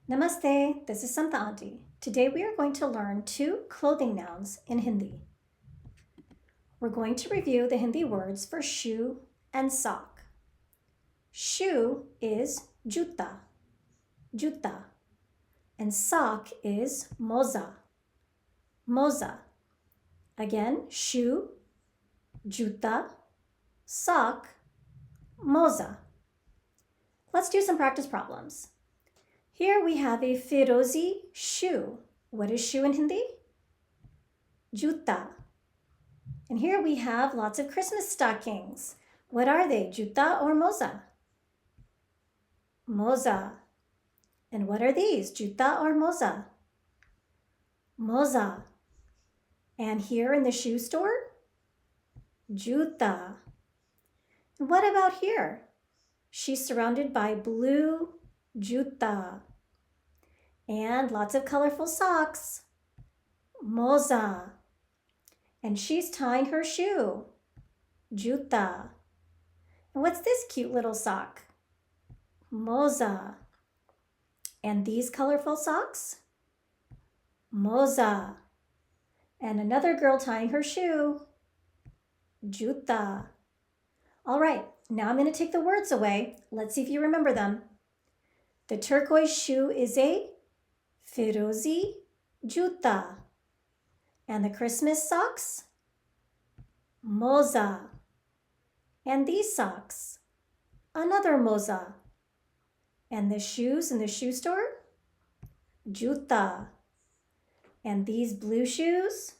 Namaste, this is Santa Auntie. Today we are going to learn 2 clothing nouns in Hindi. We're going to review the Hindi words for shoe and sock. Shoe is juta, juta, and sock is moza, moza. Again, shoe, juta, sock, moza. Let's do some practice problems. Here we have a firozi shoe. What is shoe in Hindi? Juta. And here we have lots of Christmas stockings. What are they, juta or moza? Moza. And what are these, juta or moza? Moza. And here in the shoe store? Juta. And what about here? She's surrounded by blue juta. And lots of colorful socks. Moza. And she's tying her shoe. Juta. And what's this cute little sock? Moza. And these colorful socks? Moza. And another girl tying her shoe. Juta. All right, now I'm going to take the words away. Let's see if you remember them. The turquoise shoe is a firozi juta. And the Christmas socks? Moza. And these socks? Another moza. And the shoes in the shoe store? Juta. And these blue shoes?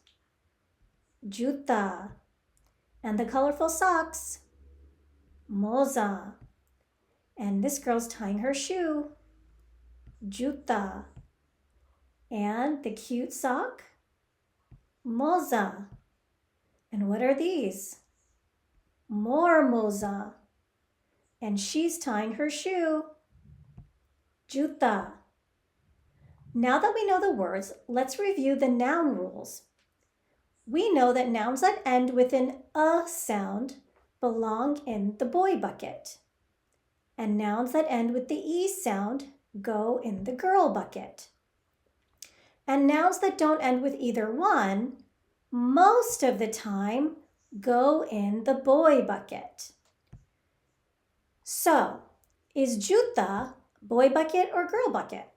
Juta. And the colorful socks? Moza. And this girl's tying her shoe. Juta. And the cute sock? Moza. And what are these? More moza. And she's tying her shoe. Juta. Now that we know the words, let's review the noun rules. We know that nouns that end with an a sound belong in the boy bucket. And nouns that end with the e sound go in the girl bucket. And nouns that don't end with either one, most of the time, go in the boy bucket. So, is juta boy bucket or girl bucket?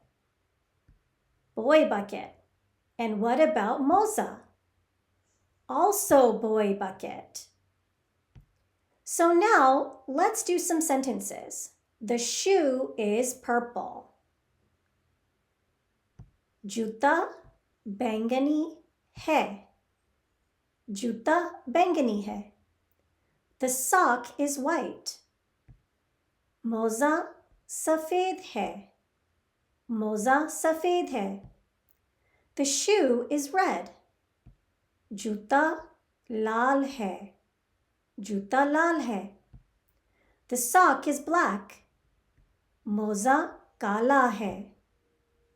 Boy bucket. And what about moza? Also boy bucket. So now, let's do some sentences. The shoe is purple. Juta बैंगनी है. Juta बैंगनी है. The sock is white. Moza सफेद है. Moza सफेद है. The shoe is red. Juta लाल है. Juta लाल है. The sock is black. Moza काला है.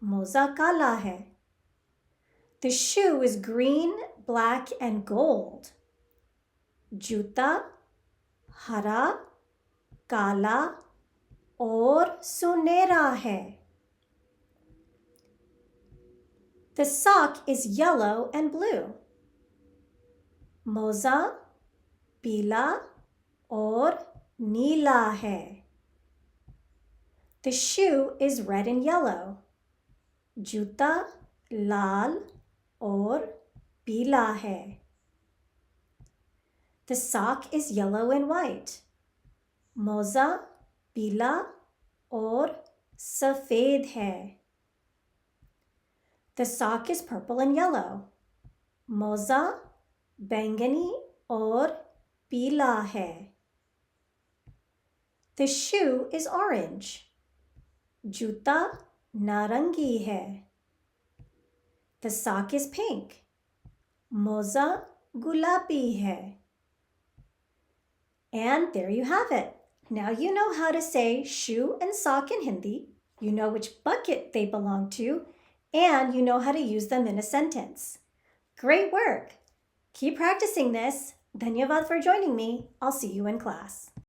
Moza kala hai. The shoe is green, black, and gold. Juta hara, kala, और sunera hai. The sock is yellow and blue. Moza pila और नीला hai. The shoe is red and yellow. जूता लाल और पीला है. The sock is yellow and white. मोजा पीला और सफेद है. The sock is purple and yellow. मोजा बैंगनी और पीला है. The shoe is orange. जूता नारंगी है. The sock is pink. मोजा गुलाबी है. And there you have it. Now you know how to say shoe and sock in Hindi. You know which bucket they belong to, and you know how to use them in a sentence. Great work. Keep practicing this. Dhanyavad for joining me. I'll see you in class.